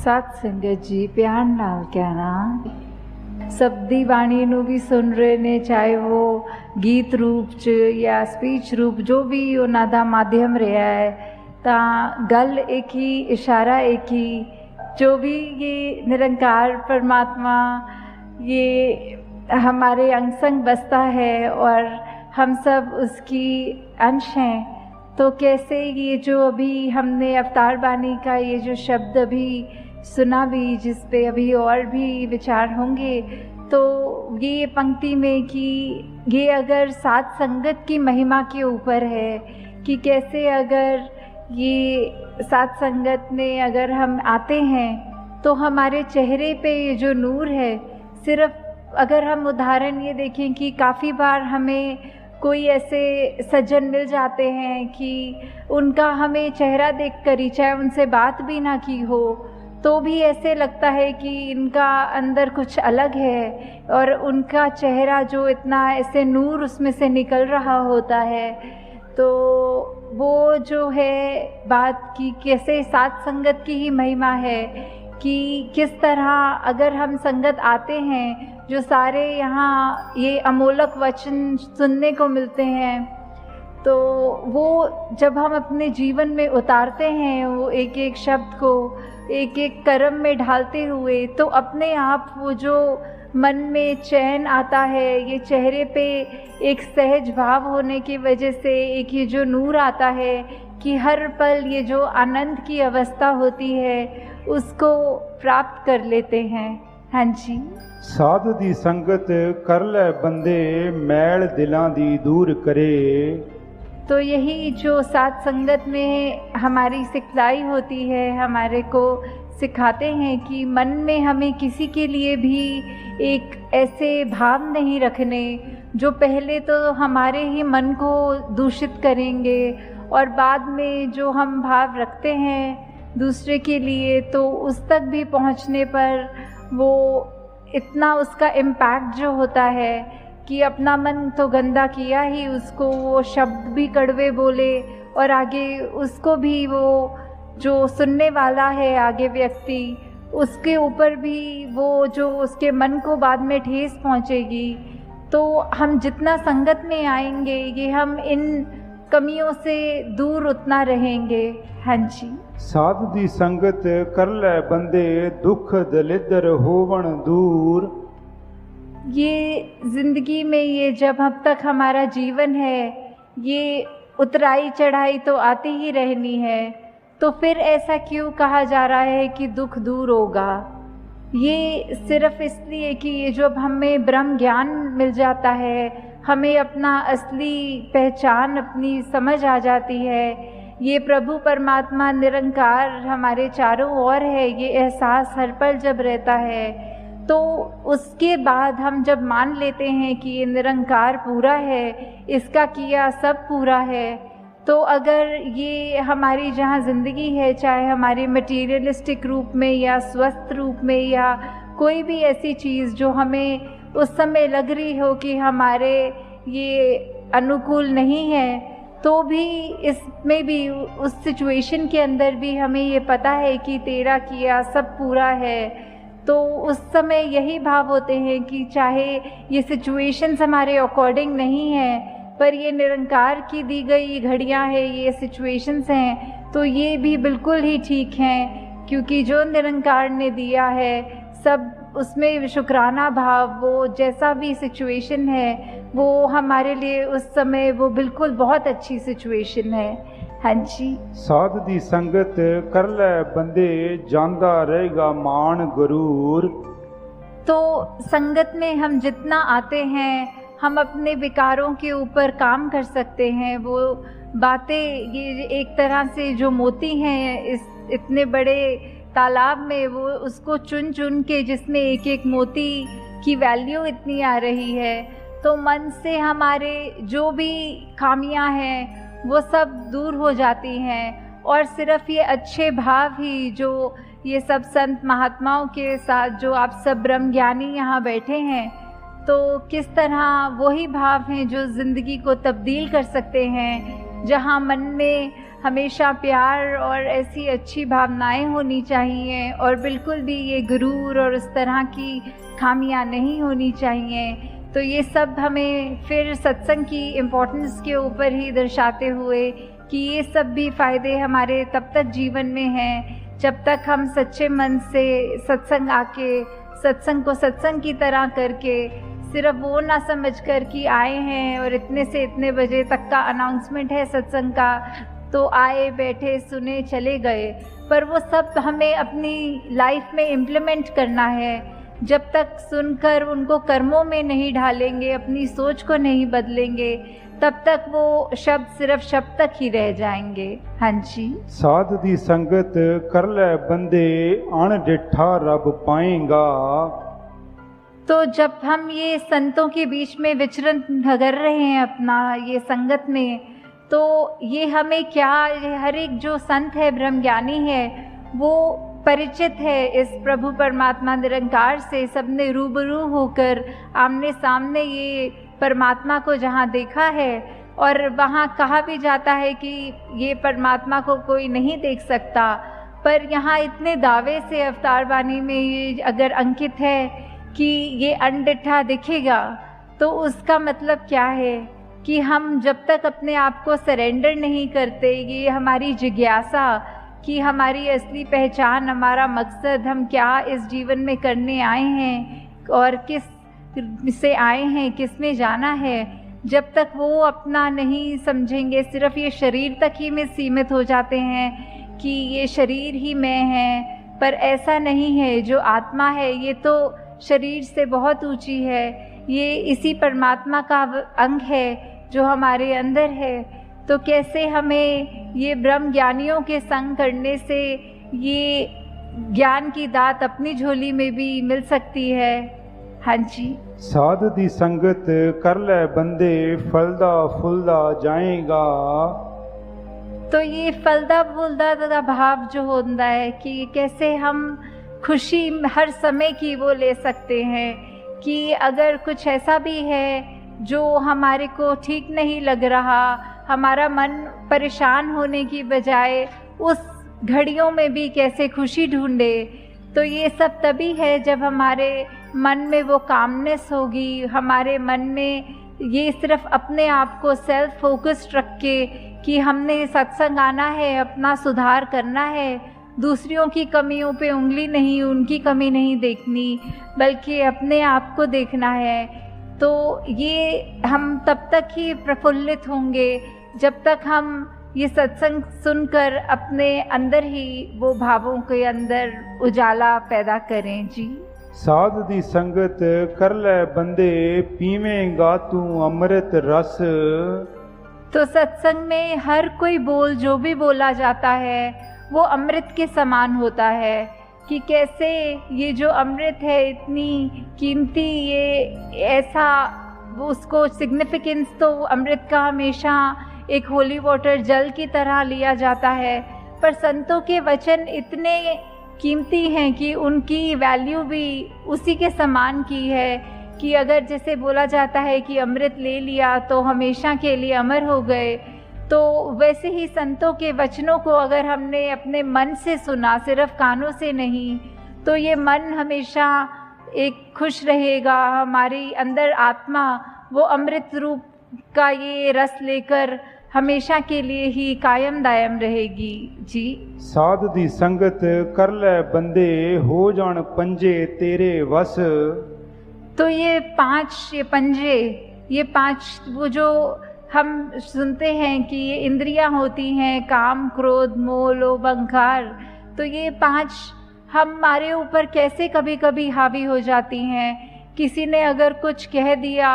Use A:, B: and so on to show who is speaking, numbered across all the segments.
A: सत संगत जी प्यार नाल कहना शब्दी बाणी नूं भी सुन रहे ने, चाहे वो गीत रूप च या स्पीच रूप जो भी उन्हां दा माध्यम रहा है, तां गल एक ही, इशारा एक ही, जो भी ये निरंकार परमात्मा ये हमारे अंग संग बसता है और हम सब उसकी अंश हैं। तो कैसे ये जो अभी हमने अवतार बानी का ये जो शब्द अभी सुना भी, जिस पे अभी और भी विचार होंगे, तो ये पंक्ति में कि ये अगर सात संगत की महिमा के ऊपर है कि कैसे अगर ये सात संगत में अगर हम आते हैं तो हमारे चेहरे पे ये जो नूर है, सिर्फ अगर हम उदाहरण ये देखें कि काफ़ी बार हमें कोई ऐसे सज्जन मिल जाते हैं कि उनका हमें चेहरा देखकर ही, चाहे उनसे बात भी ना की हो, तो भी ऐसे लगता है कि इनका अंदर कुछ अलग है और उनका चेहरा जो इतना ऐसे नूर उसमें से निकल रहा होता है। तो वो जो है बात की कैसे सात संगत की ही महिमा है कि किस तरह अगर हम संगत आते हैं, जो सारे यहाँ ये अमोलक वचन सुनने को मिलते हैं, तो वो जब हम अपने जीवन में उतारते हैं, वो एक एक शब्द को एक एक कर्म में ढालते हुए, तो अपने आप वो जो मन में चैन आता है, ये चेहरे पे एक सहज भाव होने की वजह से एक ये जो नूर आता है कि हर पल ये जो आनंद की अवस्था होती है उसको प्राप्त कर लेते हैं। हाँ जी।
B: साध दी संगत कर ले बंदे, मैल दिलां दी दूर करे।
A: तो यही जो सात संगत में हमारी सिखलाई होती है, हमारे को सिखाते हैं कि मन में हमें किसी के लिए भी एक ऐसे भाव नहीं रखने जो पहले तो हमारे ही मन को दूषित करेंगे, और बाद में जो हम भाव रखते हैं दूसरे के लिए, तो उस तक भी पहुंचने पर वो इतना उसका इम्पैक्ट जो होता है कि अपना मन तो गंदा किया ही, उसको वो शब्द भी कड़वे बोले और आगे उसको भी वो जो सुनने वाला है आगे व्यक्ति, उसके ऊपर भी वो जो उसके मन को बाद में ठेस पहुंचेगी। तो हम जितना संगत में आएंगे, ये हम इन कमियों से दूर उतना रहेंगे। हाँ जी।
B: साध दी संगत कर ले बंदे, दुख दलिदर होवन दूर।
A: ये जिंदगी में ये जब अब तक हमारा जीवन है, ये उतराई चढ़ाई तो आती ही रहनी है, तो फिर ऐसा क्यों कहा जा रहा है कि दुख दूर होगा? ये सिर्फ इसलिए कि ये जब हमें ब्रह्म ज्ञान मिल जाता है, हमें अपना असली पहचान अपनी समझ आ जाती है, ये प्रभु परमात्मा निरंकार हमारे चारों ओर है, ये एहसास हर पल जब रहता है, तो उसके बाद हम जब मान लेते हैं कि ये निरंकार पूरा है, इसका किया सब पूरा है, तो अगर ये हमारी जहाँ ज़िंदगी है, चाहे हमारे मटीरियलिस्टिक रूप में या स्वस्थ रूप में या कोई भी ऐसी चीज़ जो हमें उस समय लग रही हो कि हमारे ये अनुकूल नहीं है, तो भी इसमें भी उस सिचुएशन के अंदर भी हमें ये पता है कि तेरा किया सब पूरा है, तो उस समय यही भाव होते हैं कि चाहे ये सिचुएशंस हमारे अकॉर्डिंग नहीं है, पर ये निरंकार की दी गई घड़ियां हैं, ये सिचुएशंस हैं, तो ये भी बिल्कुल ही ठीक हैं, क्योंकि जो निरंकार ने दिया है सब उसमें शुक्राना भाव, वो जैसा भी सिचुएशन है वो हमारे लिए उस समय वो बिल्कुल बहुत अच्छी सिचुएशन है। हाँ जी।
B: साध दी संगत कर ले बंदे, जांदा रहेगा मान गरूर।
A: तो संगत में हम जितना आते हैं, हम अपने विकारों के ऊपर काम कर सकते हैं। वो बातें ये एक तरह से जो मोती हैं इस इतने बड़े तालाब में, वो उसको चुन चुन के जिसमें एक एक मोती की वैल्यू इतनी आ रही है, तो मन से हमारे जो भी खामियां हैं वो सब दूर हो जाती हैं, और सिर्फ ये अच्छे भाव ही जो ये सब संत महात्माओं के साथ जो आप सब ब्रह्म ज्ञानी यहाँ बैठे हैं, तो किस तरह वही भाव हैं जो ज़िंदगी को तब्दील कर सकते हैं, जहाँ मन में हमेशा प्यार और ऐसी अच्छी भावनाएं होनी चाहिए, और बिल्कुल भी ये गुरूर और उस तरह की खामियां नहीं होनी चाहिए। तो ये सब हमें फिर सत्संग की इम्पोर्टेंस के ऊपर ही दर्शाते हुए कि ये सब भी फ़ायदे हमारे तब तक जीवन में हैं जब तक हम सच्चे मन से सत्संग आके सत्संग को सत्संग की तरह करके, सिर्फ वो ना समझ कर कि आए हैं और इतने से इतने बजे तक का अनाउंसमेंट है सत्संग का, तो आए बैठे सुने चले गए, पर वो सब हमें अपनी लाइफ में इम्प्लीमेंट करना है। जब तक सुनकर उनको कर्मों में नहीं ढालेंगे, अपनी सोच को नहीं बदलेंगे, तब तक वो शब्द सिर्फ शब्द तक ही रह जाएंगे। हाँ जी।
B: साध दी संगत कर ले बंदे अण डिठा रब पाएगा।
A: तो जब हम ये संतों के बीच में विचरण कर रहे हैं अपना ये संगत में, तो ये हमें क्या, हर एक जो संत है ब्रह्मज्ञानी है वो परिचित है इस प्रभु परमात्मा निरंकार से। सबने रूबरू होकर आमने सामने ये परमात्मा को जहाँ देखा है, और वहाँ कहा भी जाता है कि ये परमात्मा को कोई नहीं देख सकता, पर यहाँ इतने दावे से अवतार वाणी में ये अगर अंकित है कि ये अनडिठा दिखेगा, तो उसका मतलब क्या है कि हम जब तक अपने आप को सरेंडर नहीं करते, ये हमारी जिज्ञासा कि हमारी असली पहचान, हमारा मकसद, हम क्या इस जीवन में करने आए हैं और किस से आए हैं, किस में जाना है, जब तक वो अपना नहीं समझेंगे, सिर्फ ये शरीर तक ही में सीमित हो जाते हैं कि ये शरीर ही मैं है। पर ऐसा नहीं है, जो आत्मा है ये तो शरीर से बहुत ऊंची है, ये इसी परमात्मा का अंग है जो हमारे अंदर है। तो कैसे हमें ये ब्रह्म ज्ञानियों के संग करने से ये ज्ञान की दात अपनी झोली में भी मिल सकती है। हाँ जी।
B: साध दी संगत कर ले बंदे फलदा फुलदा जाएगा।
A: तो ये फलदा फुलदा का भाव जो होता है कि कैसे हम खुशी हर समय की वो ले सकते हैं कि अगर कुछ ऐसा भी है जो हमारे को ठीक नहीं लग रहा, हमारा मन परेशान होने की बजाय उस घड़ियों में भी कैसे खुशी ढूंढे। तो ये सब तभी है जब हमारे मन में वो कामनेस होगी, हमारे मन में ये सिर्फ अपने आप को सेल्फ फोकस्ड रख के कि हमने सत्संग आना है, अपना सुधार करना है, दूसरों की कमियों पे उंगली नहीं, उनकी कमी नहीं देखनी, बल्कि अपने आप को देखना है। तो ये हम तब तक ही प्रफुल्लित होंगे जब तक हम ये सत्संग सुनकर अपने अंदर ही वो भावों के अंदर उजाला पैदा करें। जी।
B: साध दी संगत कर ले बंदे पीवेंगा तू अमृत रस।
A: तो सत्संग में हर कोई बोल जो भी बोला जाता है वो अमृत के समान होता है कि कैसे ये जो अमृत है इतनी कीमती, ये ऐसा वो उसको सिग्निफिकेंस तो अमृत का हमेशा एक होली वाटर जल की तरह लिया जाता है, पर संतों के वचन इतने कीमती हैं कि उनकी वैल्यू भी उसी के समान की है कि अगर जैसे बोला जाता है कि अमृत ले लिया तो हमेशा के लिए अमर हो गए, तो वैसे ही संतों के वचनों को अगर हमने अपने मन से सुना, सिर्फ कानों से नहीं, तो ये मन हमेशा एक खुश रहेगा, हमारी अंदर आत्मा वो अमृत रूप का ये रस लेकर हमेशा के लिए ही कायम दायम रहेगी। जी।
B: साध दी संगत कर ले बंदे हो जान पंजे तेरे वस।
A: तो ये पंजे, ये पांच वो जो हम सुनते हैं कि ये इंद्रियां होती हैं, काम क्रोध मोह लोभ अहंकार, तो ये पांच हमारे ऊपर कैसे कभी कभी हावी हो जाती हैं। किसी ने अगर कुछ कह दिया,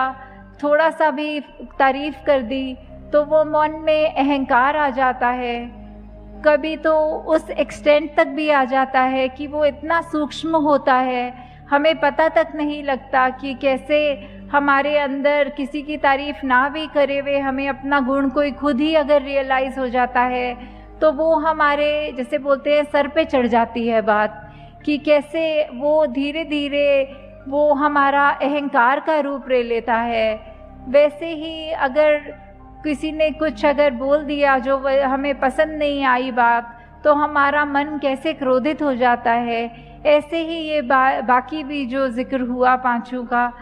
A: थोड़ा सा भी तारीफ कर दी, तो वो मन में अहंकार आ जाता है। कभी तो उस एक्सटेंट तक भी आ जाता है कि वो इतना सूक्ष्म होता है, हमें पता तक नहीं लगता कि कैसे हमारे अंदर किसी की तारीफ ना भी करे हुए हमें अपना गुण कोई खुद ही अगर रियलाइज़ हो जाता है तो वो हमारे जैसे बोलते हैं सर पे चढ़ जाती है बात, कि कैसे वो धीरे धीरे वो हमारा अहंकार का रूप ले लेता है। वैसे ही अगर किसी ने कुछ अगर बोल दिया जो हमें पसंद नहीं आई बात, तो हमारा मन कैसे क्रोधित हो जाता है। ऐसे ही ये बाकी भी जो जिक्र हुआ पांचों का,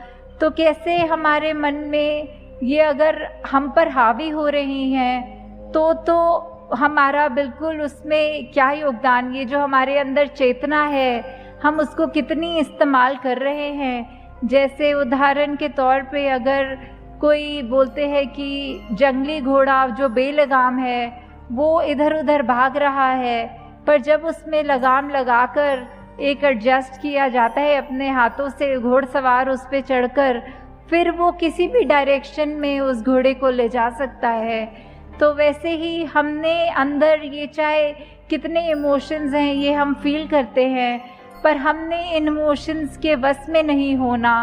A: तो कैसे हमारे मन में ये अगर हम पर हावी हो रही हैं तो हमारा बिल्कुल उसमें क्या योगदान, ये जो हमारे अंदर चेतना है हम उसको कितनी इस्तेमाल कर रहे हैं। जैसे उदाहरण के तौर पे अगर कोई बोलते हैं कि जंगली घोड़ा जो बेलगाम है वो इधर उधर भाग रहा है, पर जब उसमें लगाम लगाकर एक एडजस्ट किया जाता है अपने हाथों से, घोड़सवार उस पे चढ़कर, फिर वो किसी भी डायरेक्शन में उस घोड़े को ले जा सकता है। तो वैसे ही हमने अंदर ये चाहे कितने इमोशंस हैं ये हम फील करते हैं, पर हमने इन इमोशंस के वश में नहीं होना,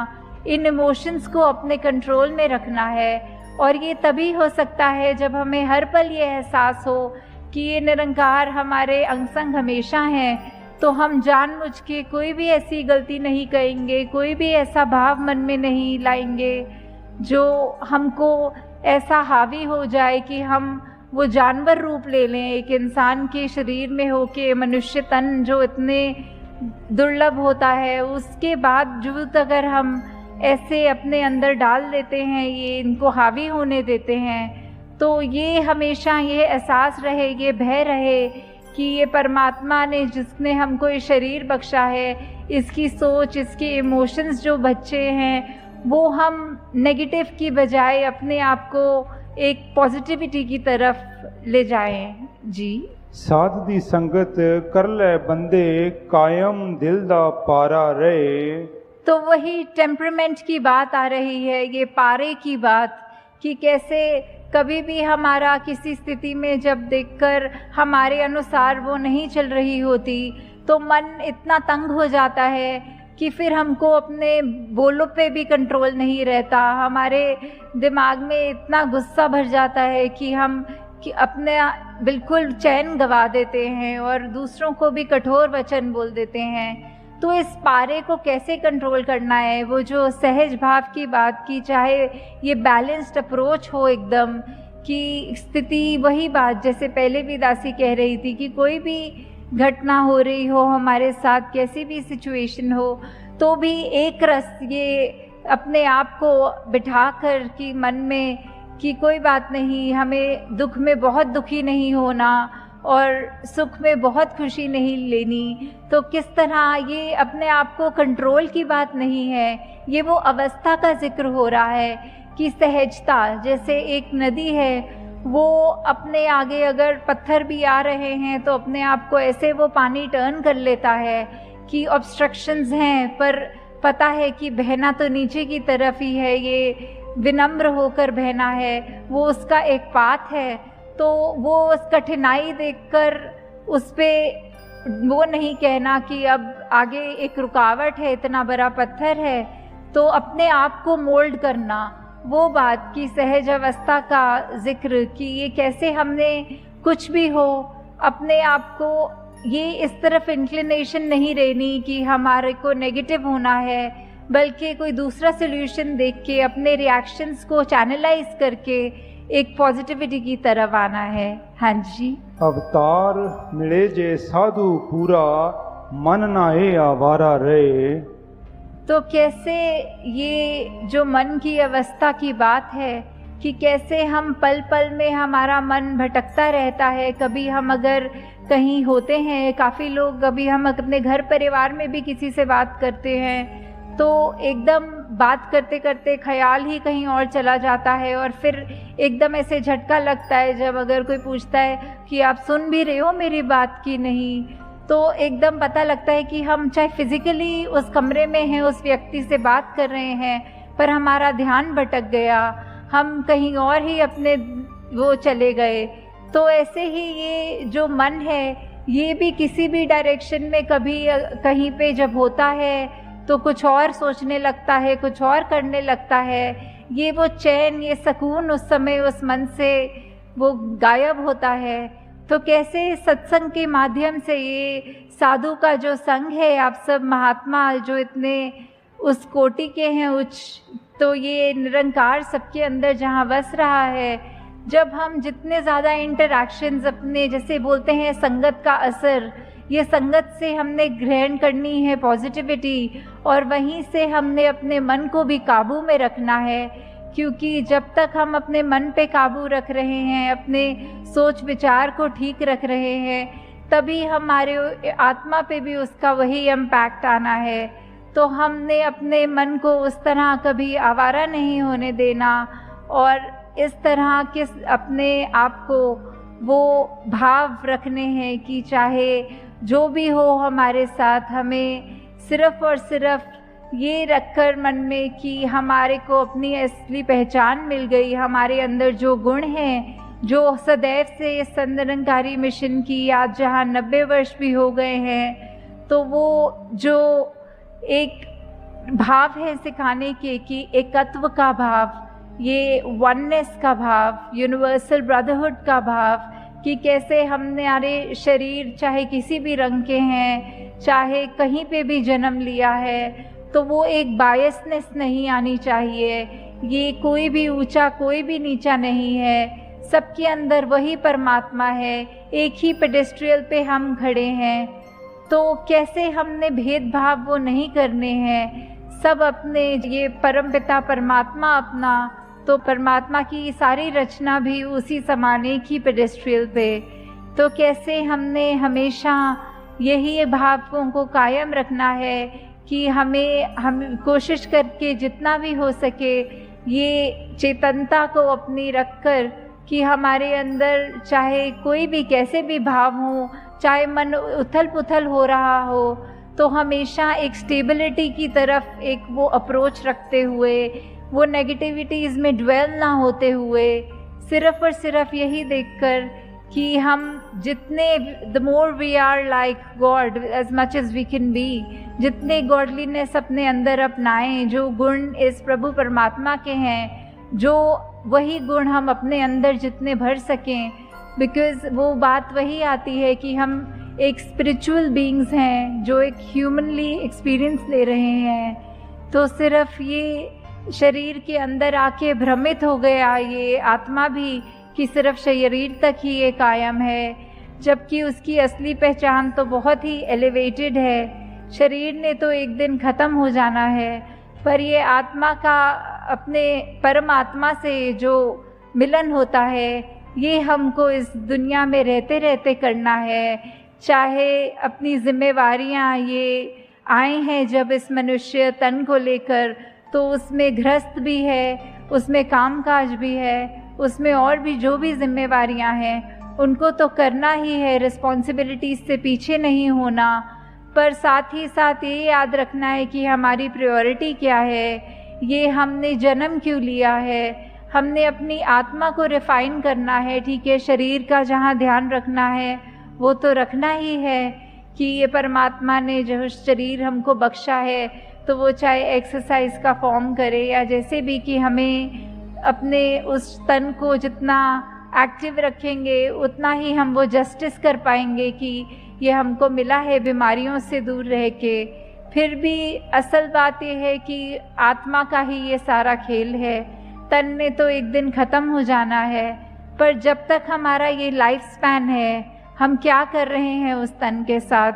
A: इन इमोशंस को अपने कंट्रोल में रखना है। और ये तभी हो सकता है जब हमें हर पल ये एहसास हो कि ये निरंकार हमारे अंग संग हमेशा हैं, तो हम जानबूझ के कोई भी ऐसी गलती नहीं करेंगे, कोई भी ऐसा भाव मन में नहीं लाएंगे जो हमको ऐसा हावी हो जाए कि हम वो जानवर रूप ले लें। एक इंसान के शरीर में होके मनुष्य तन जो इतने दुर्लभ होता है, उसके बावजूद अगर हम ऐसे अपने अंदर डाल देते हैं, ये इनको हावी होने देते हैं, तो ये हमेशा ये एहसास रहे, ये भय रहे कि ये परमात्मा ने जिसने हमको ये शरीर बख्शा है, इसकी सोच, इसके इमोशंस जो बच्चे हैं, वो हम नेगेटिव की बजाय अपने आप को एक पॉजिटिविटी की तरफ ले जाएं। जी।
B: साध दी संगत कर ले बंदे कायम दिल दा पारा रहे।
A: तो वही टेम्परामेंट की बात आ रही है, ये पारे की बात, कि कैसे कभी भी हमारा किसी स्थिति में जब देखकर हमारे अनुसार वो नहीं चल रही होती, तो मन इतना तंग हो जाता है कि फिर हमको अपने बोलों पे भी कंट्रोल नहीं रहता, हमारे दिमाग में इतना गुस्सा भर जाता है कि हम अपने बिल्कुल चैन गवा देते हैं और दूसरों को भी कठोर वचन बोल देते हैं। तो इस पारे को कैसे कंट्रोल करना है, वो जो सहज भाव की बात की, चाहे ये बैलेंस्ड अप्रोच हो एकदम, कि स्थिति वही बात जैसे पहले भी दासी कह रही थी कि कोई भी घटना हो रही हो हमारे साथ, कैसी भी सिचुएशन हो, तो भी एक रस ये अपने आप को बिठाकर कि मन में कि कोई बात नहीं, हमें दुख में बहुत दुखी नहीं होना और सुख में बहुत खुशी नहीं लेनी। तो किस तरह ये अपने आप को कंट्रोल की बात नहीं है, ये वो अवस्था का जिक्र हो रहा है कि सहजता, जैसे एक नदी है वो अपने आगे अगर पत्थर भी आ रहे हैं तो अपने आप को ऐसे वो पानी टर्न कर लेता है कि ऑब्स्ट्रक्शंस हैं, पर पता है कि बहना तो नीचे की तरफ ही है, ये विनम्र होकर बहना है, वो उसका एक पाथ है। तो वो उस कठिनाई देखकर उस पे वो नहीं कहना कि अब आगे एक रुकावट है, इतना बड़ा पत्थर है, तो अपने आप को मोल्ड करना, वो बात की सहज अवस्था का जिक्र कि ये कैसे हमने कुछ भी हो अपने आप को ये इस तरफ इंक्लिनेशन नहीं रहनी कि हमारे को नेगेटिव होना है, बल्कि कोई दूसरा सोल्यूशन देख के अपने रिएक्शंस को चैनलाइज करके एक पॉजिटिविटी की तरफ आना है। हाँ जी।
B: अवतार मिले जे साधु पूरा मन नाहे आवारा रहे।
A: तो कैसे ये जो मन की अवस्था की बात है कि कैसे हम पल पल में हमारा मन भटकता रहता है। कभी हम अगर कहीं होते हैं, काफ़ी लोग, कभी हम अपने घर परिवार में भी किसी से बात करते हैं तो एकदम बात करते करते ख्याल ही कहीं और चला जाता है और फिर एकदम ऐसे झटका लगता है जब अगर कोई पूछता है कि आप सुन भी रहे हो मेरी बात की नहीं, तो एकदम पता लगता है कि हम चाहे फिजिकली उस कमरे में हैं, उस व्यक्ति से बात कर रहे हैं, पर हमारा ध्यान भटक गया, हम कहीं और ही अपने वो चले गए। तो ऐसे ही ये जो मन है ये भी किसी भी डायरेक्शन में कभी कहीं पे जब होता है तो कुछ और सोचने लगता है, कुछ और करने लगता है। ये वो चैन, ये सुकून उस समय उस मन से वो गायब होता है। तो कैसे सत्संग के माध्यम से ये साधु का जो संग है, आप सब महात्मा जो इतने उस कोटि के हैं उच्च, तो ये निरंकार सबके अंदर जहाँ बस रहा है, जब हम जितने ज़्यादा इंटरैक्शंस अपने, जैसे बोलते हैं संगत का असर, ये संगत से हमने ग्रहण करनी है पॉजिटिविटी, और वहीं से हमने अपने मन को भी काबू में रखना है, क्योंकि जब तक हम अपने मन पे काबू रख रहे हैं, अपने सोच विचार को ठीक रख रहे हैं, तभी हमारे आत्मा पे भी उसका वही इम्पैक्ट आना है। तो हमने अपने मन को उस तरह कभी आवारा नहीं होने देना, और इस तरह के अपने आप को वो भाव रखने हैं कि चाहे जो भी हो हमारे साथ, हमें सिर्फ़ और सिर्फ ये रखकर मन में कि हमारे को अपनी असली पहचान मिल गई, हमारे अंदर जो गुण हैं, जो सदैव से इस संदर्शनकारी मिशन की आज जहाँ 90 वर्ष भी हो गए हैं, तो वो जो एक भाव है सिखाने के कि एकत्व का भाव, ये वननेस का भाव, यूनिवर्सल ब्रदरहुड का भाव, कि कैसे हमारे शरीर चाहे किसी भी रंग के हैं, चाहे कहीं पे भी जन्म लिया है, तो वो एक बायसनेस नहीं आनी चाहिए। ये कोई भी ऊंचा कोई भी नीचा नहीं है, सबके अंदर वही परमात्मा है, एक ही पेडेस्ट्रियल पे हम खड़े हैं। तो कैसे हमने भेदभाव वो नहीं करने हैं, सब अपने ये परमपिता परमात्मा अपना, तो परमात्मा की सारी रचना भी उसी समान एक ही पेडेस्ट्रियल पे। तो कैसे हमने हमेशा यही भावों को कायम रखना है कि हम कोशिश करके जितना भी हो सके ये चेतनता को अपनी रखकर कि हमारे अंदर चाहे कोई भी कैसे भी भाव हो, चाहे मन उथल पुथल हो रहा हो, तो हमेशा एक स्टेबिलिटी की तरफ एक वो अप्रोच रखते हुए, वो नेगेटिविटीज़ में ड्वेल ना होते हुए, सिर्फ़ और सिर्फ यही देखकर कि हम जितने the more we are like God as much as we can be, जितने गॉडलीनेस अपने अंदर अपनाएं, जो गुण इस प्रभु परमात्मा के हैं, जो वही गुण हम अपने अंदर जितने भर सकें, बिकॉज़ वो बात वही आती है कि हम एक स्पिरिचुअल बीइंग्स हैं जो एक ह्यूमनली एक्सपीरियंस ले रहे हैं। तो सिर्फ ये शरीर के अंदर आके भ्रमित हो गया ये आत्मा भी कि सिर्फ शरीर तक ही ये कायम है, जबकि उसकी असली पहचान तो बहुत ही एलिवेटेड है। शरीर ने तो एक दिन ख़त्म हो जाना है, पर ये आत्मा का अपने परमात्मा से जो मिलन होता है, ये हमको इस दुनिया में रहते रहते करना है। चाहे अपनी जिम्मेवारियाँ ये आए हैं जब इस मनुष्य तन को लेकर, तो उसमें गृहस्थ भी है, उसमें कामकाज भी है, उसमें और भी जो भी जिम्मेवारियां हैं उनको तो करना ही है, रिस्पॉन्सिबिलिटीज़ से पीछे नहीं होना। पर साथ ही साथ ये याद रखना है कि हमारी प्रायोरिटी क्या है, ये हमने जन्म क्यों लिया है, हमने अपनी आत्मा को रिफ़ाइन करना है। ठीक है, शरीर का जहाँ ध्यान रखना है वो तो रखना ही है कि ये परमात्मा ने जो शरीर हमको बख्शा है, तो वो चाहे एक्सरसाइज का फॉर्म करे या जैसे भी, कि हमें अपने उस तन को जितना एक्टिव रखेंगे उतना ही हम वो जस्टिस कर पाएंगे कि ये हमको मिला है बीमारियों से दूर रह के। फिर भी असल बात ये है कि आत्मा का ही ये सारा खेल है, तन ने तो एक दिन ख़त्म हो जाना है। पर जब तक हमारा ये लाइफ स्पैन है, हम क्या कर रहे हैं उस तन के साथ,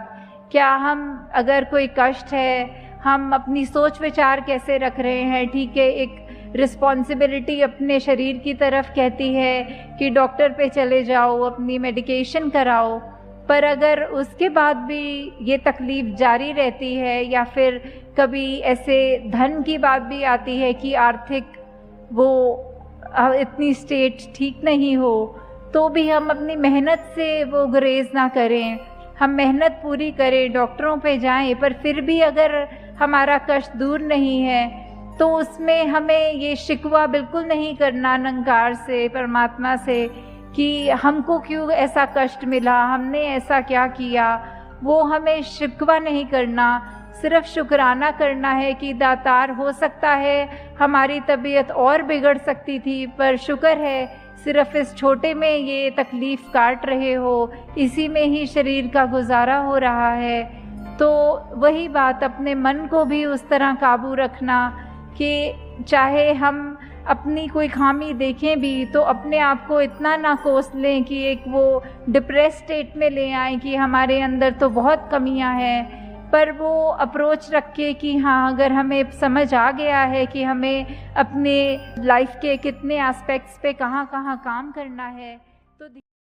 A: क्या हम अगर कोई कष्ट है हम अपनी सोच विचार कैसे रख रहे हैं। ठीक है, एक रिस्पॉन्सिबिलिटी अपने शरीर की तरफ कहती है कि डॉक्टर पे चले जाओ, अपनी मेडिकेशन कराओ, पर अगर उसके बाद भी ये तकलीफ़ जारी रहती है या फिर कभी ऐसे धन की बात भी आती है कि आर्थिक वो इतनी स्टेट ठीक नहीं हो, तो भी हम अपनी मेहनत से वो गुरेज ना करें, हम मेहनत पूरी करें, डॉक्टरों पे जाएं, पर फिर भी अगर हमारा कष्ट दूर नहीं है तो उसमें हमें ये शिकवा बिल्कुल नहीं करना निरंकार से, परमात्मा से, कि हमको क्यों ऐसा कष्ट मिला, हमने ऐसा क्या किया। वो हमें शिकवा नहीं करना, सिर्फ शुक्राना करना है कि दातार, हो सकता है हमारी तबीयत और बिगड़ सकती थी, पर शुक्र है सिर्फ इस छोटे में ये तकलीफ़ काट रहे हो, इसी में ही शरीर का गुजारा हो रहा है। तो वही बात, अपने मन को भी उस तरह काबू रखना कि चाहे हम अपनी कोई खामी देखें भी तो अपने आप को इतना ना कोस लें कि एक वो डिप्रेस स्टेट में ले आए कि हमारे अंदर तो बहुत कमियां हैं, पर वो अप्रोच रख के कि हाँ, अगर हमें समझ आ गया है कि हमें अपने लाइफ के कितने एस्पेक्ट्स पे कहाँ कहाँ काम करना है तो